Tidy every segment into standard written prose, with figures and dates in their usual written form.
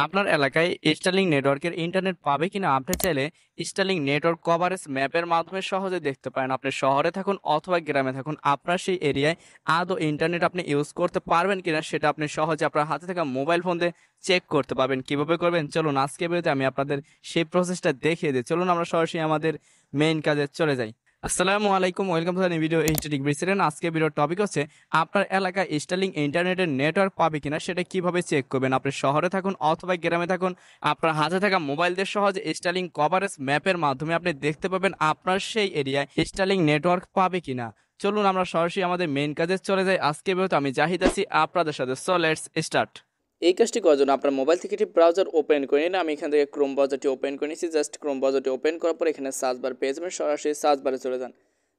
আপনার এলাকায় স্টারলিংক নেটওয়ার্কের ইন্টারনেট পাবে কিনা আপনি চাইলে স্টারলিংক নেটওয়ার্ক কভারেজ ম্যাপের মাধ্যমে সহজে দেখতে পারেন। আপনি শহরে থাকুন অথবা গ্রামে থাকুন, আপনার সেই এরিয়ায় আদৌ ইন্টারনেট আপনি ইউজ করতে পারবেন কিনা সেটা আপনি সহজে আপনার হাতে থাকা মোবাইল ফোন দিয়ে চেক করতে পারবেন। কিভাবে করবেন চলুন আজকে ভিডিওতে আমি আপনাদের সেই প্রসেসটা দেখিয়ে দিই। চলুন আমরা সরাসরি আমাদের মেইন কাজে চলে যাই। আসসালামু আলাইকুম, welcome to the new video HD degree serial. আজকে ভিডিওর টপিক হচ্ছে আপনার এলাকায় স্টারলিংক ইন্টারনেটের নেটওয়ার্ক পাবে কিনা সেটা কিভাবে চেক করবেন। আপনি শহরে থাকুন অথবা গ্রামে থাকুন, আপনার হাতে থাকা মোবাইল দিয়ে সহজে স্টারলিংক কভারেজ ম্যাপের মাধ্যমে আপনি দেখতে পাবেন আপনার সেই এরিয়ায় স্টারলিংক নেটওয়ার্ক পাবে কিনা। চলুন আমরা সরাসরি আমাদের মেইন কাজে চলে যাই। আজকে ভিডিওতে আমি জাহিদ আছি আপনাদের সাথে। So let's start. এই কাজটি করার জন্য আপনার মোবাইল থেকে একটি ব্রাউজার ওপেন করে নিন। আমি এখান থেকে ক্রোম ব্রাউজারটি ওপেন করে নিয়েছি। জাস্ট ক্রোম ব্রাউজারটি ওপেন করার পর এখানে সার্চ বার পেয়ে যাবেন, সরাসরি সার্চ বারে চলে যান।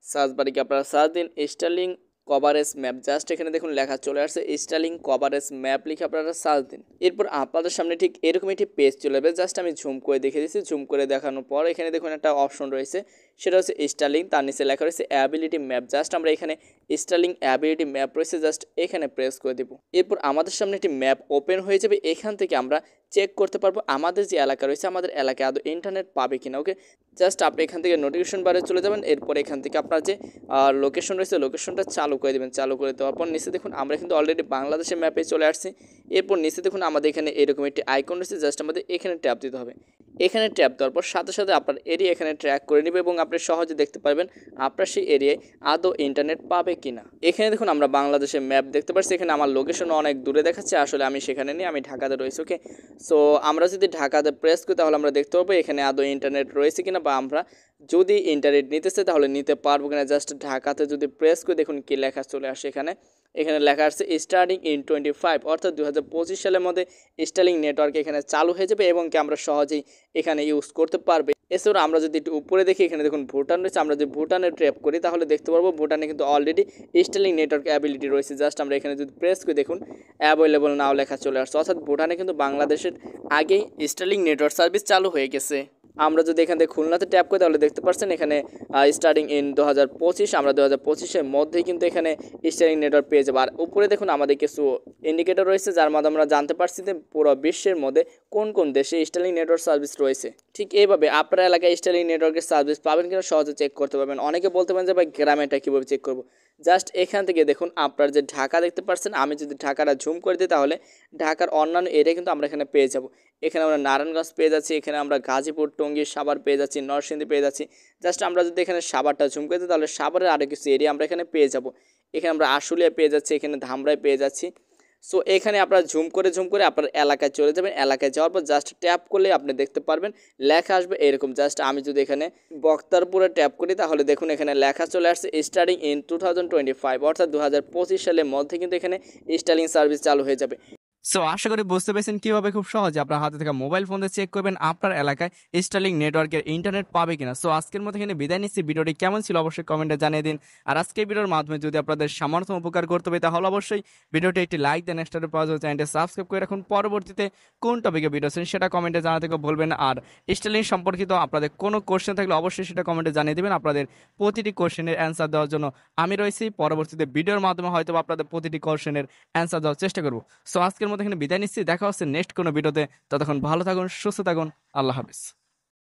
সার্চ বারে কি আপনারা সার্চ দিন স্টারলিংক কভারেজ ম্যাপ। জাস্ট এখানে দেখুন লেখা চলে আসছে স্টারলিংক কভারেজ ম্যাপ, লিখে আপনারা সার্চ দিন। এরপর আপনাদের সামনে ঠিক এরকম একটি পেজ চলে যাবে। জাস্ট আমি জুম করে দেখিয়ে দিচ্ছি। জুম করে দেখানোর পর এখানে দেখুন একটা অপশন রয়েছে, সেটা হচ্ছে স্টারলিংক, তার নিচে লেখা রয়েছে অ্যাবিলিটি ম্যাপ। জাস্ট আমরা এখানে স্টারলিংক অ্যাবিলিটি ম্যাপ রয়েছে, জাস্ট এখানে প্রেস করে দেব। এরপর আমাদের সামনে একটি ম্যাপ ওপেন হয়ে যাবে। এখান থেকে আমরা চেক করতে পারবো আমাদের যে এলাকা রয়েছে আমাদের এলাকায় আদৌ ইন্টারনেট পাবে কিনা। ওকে, জাস্ট আপনি এখান থেকে নোটিফিকেশন বারে চলে যাবেন। এরপর এখান থেকে আপনার যে লোকেশন রয়েছে লোকেশনটা চালু করে দেবেন। চালু করে দেওয়ার পর নিচে দেখুন আমরা কিন্তু অলরেডি বাংলাদেশের ম্যাপে চলে আসছি। এরপর নিচে দেখুন আমাদের এখানে এরকম একটি আইকন রয়েছে, জাস্ট আমাদের এখানে ট্যাপ দিতে হবে। এখানে ট্যাপ দেওয়ার পর সাথে সাথে আপনার এরিয়া এখানে ট্র্যাক করে নেবে এবং আপনি সহজে দেখতে পারবেন আপনার সেই এরিয়ায় আদৌ ইন্টারনেট পাবে কিনা। এখানে দেখুন আমরা বাংলাদেশের ম্যাপ দেখতে পাচ্ছি। এখানে আমার লোকেশন অনেক দূরে দেখাচ্ছে, আসলে আমি সেখানে নেই, আমি ঢাকাতে রয়েছি। ওকে, সো আমরা যদি ঢাকাতে প্রেস করি তাহলে আমরা দেখতে পাবো এখানে আদৌ ইন্টারনেট রয়েছে কিনা, বা আমরা যদি ইন্টারনেট নিতে চাই তাহলে নিতে পারবো কিনা। জাস্ট ঢাকাতে যদি প্রেস করে দেখুন কি লেখা চলে আসে। এখানে লেখা আসছে স্টার্টিং ইন 25, অর্থাৎ 2025 সালের মধ্যে স্টারলিংক নেটওয়ার্ক এখানে চালু হয়ে যাবে এবং কি আমরা সহজেই এখানে ইউজ করতে পারবে। এছাড়া আমরা যদি একটু উপরে দেখি এখানে দেখুন ভুটান রয়েছে। আমরা যদি ভুটানে ট্র্যাপ করি তাহলে দেখতে পারবো ভুটানে কিন্তু অলরেডি স্টারলিংক নেটওয়ার্ক অ্যাবিলিটি রয়েছে। জাস্ট আমরা এখানে যদি প্রেস করে দেখুন অ্যাভেলেবল নাও লেখা চলে আসছে, অর্থাৎ ভুটানে কিন্তু বাংলাদেশের আগেই স্টারলিংক নেটওয়ার্ক সার্ভিস চালু হয়ে গেছে। আমরা যদি এখান থেকে খুলনাতে ট্যাপ করি তাহলে দেখতে পাচ্ছেন এখানে স্টার্টিং ইন 2025, আমরা 2025-এর মধ্যেই কিন্তু এখানে স্টারলিংক নেটওয়ার্ক পেয়ে যাবো। আর উপরে দেখুন আমাদের কিছু ইন্ডিকেটর রয়েছে যার মাধ্যমে আমরা জানতে পারছি যে পুরো বিশ্বের মধ্যে কোন কোন দেশে স্টারলিংক নেটওয়ার্ক সার্ভিস রয়েছে। ঠিক এইভাবে আপনার এলাকায় স্টারলিংক নেটওয়ার্কের সার্ভিস পাবেন কিনা সহজে চেক করতে পারবেন। অনেকে বলতে পারেন যে ভাই গ্রামেটা কীভাবে চেক করবো। জাস্ট এখান থেকে দেখুন আপনার যে ঢাকা দেখতে পাচ্ছেন, আমি যদি ঢাকাটা ঝুম করে দিই তাহলে ঢাকার অন্যান্য এরিয়া কিন্তু আমরা এখানে পেয়ে যাব। এখানে আমরা নারায়ণগঞ্জ পেয়ে যাচ্ছি, এখানে আমরা গাজীপুর, টঙ্গী, সাভার পেয়ে যাচ্ছি, নরসিংদী পেয়ে যাচ্ছি। জাস্ট আমরা যদি এখানে সাভারটা ঝুম করে দিই তাহলে সাভারের আরও কিছু এরিয়া আমরা এখানে পেয়ে যাব। এখানে আমরা আশুলিয়া পেয়ে যাচ্ছি, এখানে ধামরাই পেয়ে যাচ্ছি। সো এখানে আপনারা ঝুম করে আপনার এলাকায় চলে যাবেন। এলাকায় যাওয়ার পর জাস্ট ট্যাপ করলে আপনি দেখতে পারবেন লেখা আসবে এরকম। জাস্ট আমি যদি এখানে বক্তারপুরে ট্যাপ করি তাহলে দেখুন এখানে লেখা চলে আসছে স্টার্টিং ইন 2025, অর্থাৎ 2025 সালের মধ্যে কিন্তু এখানে স্টারলিংক সার্ভিস চালু হয়ে যাবে। সো আশা করি বুঝতে পেরেছেন কিভাবে খুব সহজে আপনার হাতে থাকা মোবাইল ফোন দিয়ে চেক করবেন আপনার এলাকায় স্টারলিংক নেটওয়ার্কের ইন্টারনেট পাবে কিনা। সো আজকের মতো এখানে বিদায় নিচ্ছি। ভিডিওটি কেমন ছিল অবশ্যই কমেন্টে জানিয়ে দিন। আর আজকের ভিডিওর মাধ্যমে যদি আপনাদের সামর্থ্য উপকার করতে হবে তাহলে অবশ্যই ভিডিওটি একটি লাইক দেন, এক্সট্রা পাওয়া যাবে চ্যানেলটি সাবস্ক্রাইব করে রাখুন। পরবর্তীতে কোন টপিকে ভিডিও আছেন সেটা কমেন্টে জানাতে বলবেন। আর স্টারলিংক সম্পর্কিত আপনাদের কোনো কোশ্চেন থাকলে অবশ্যই সেটা কমেন্টে জানিয়ে দেবেন। আপনাদের প্রতিটি কোশ্চেনের অ্যান্সার দেওয়ার জন্য আমি রয়েছি। পরবর্তীতে ভিডিওর মাধ্যমে হয়তো আপনাদের প্রতিটি কোশ্চেনের অ্যান্সার দেওয়ার চেষ্টা করব। সো আজকের মতো এখানে বিদায় নিচ্ছি। দেখা হচ্ছে নেক্সট কোনো ভিডিওতে। ততক্ষণ ভালো থাকুন, সুস্থ থাকুন, আল্লাহ হাফিজ।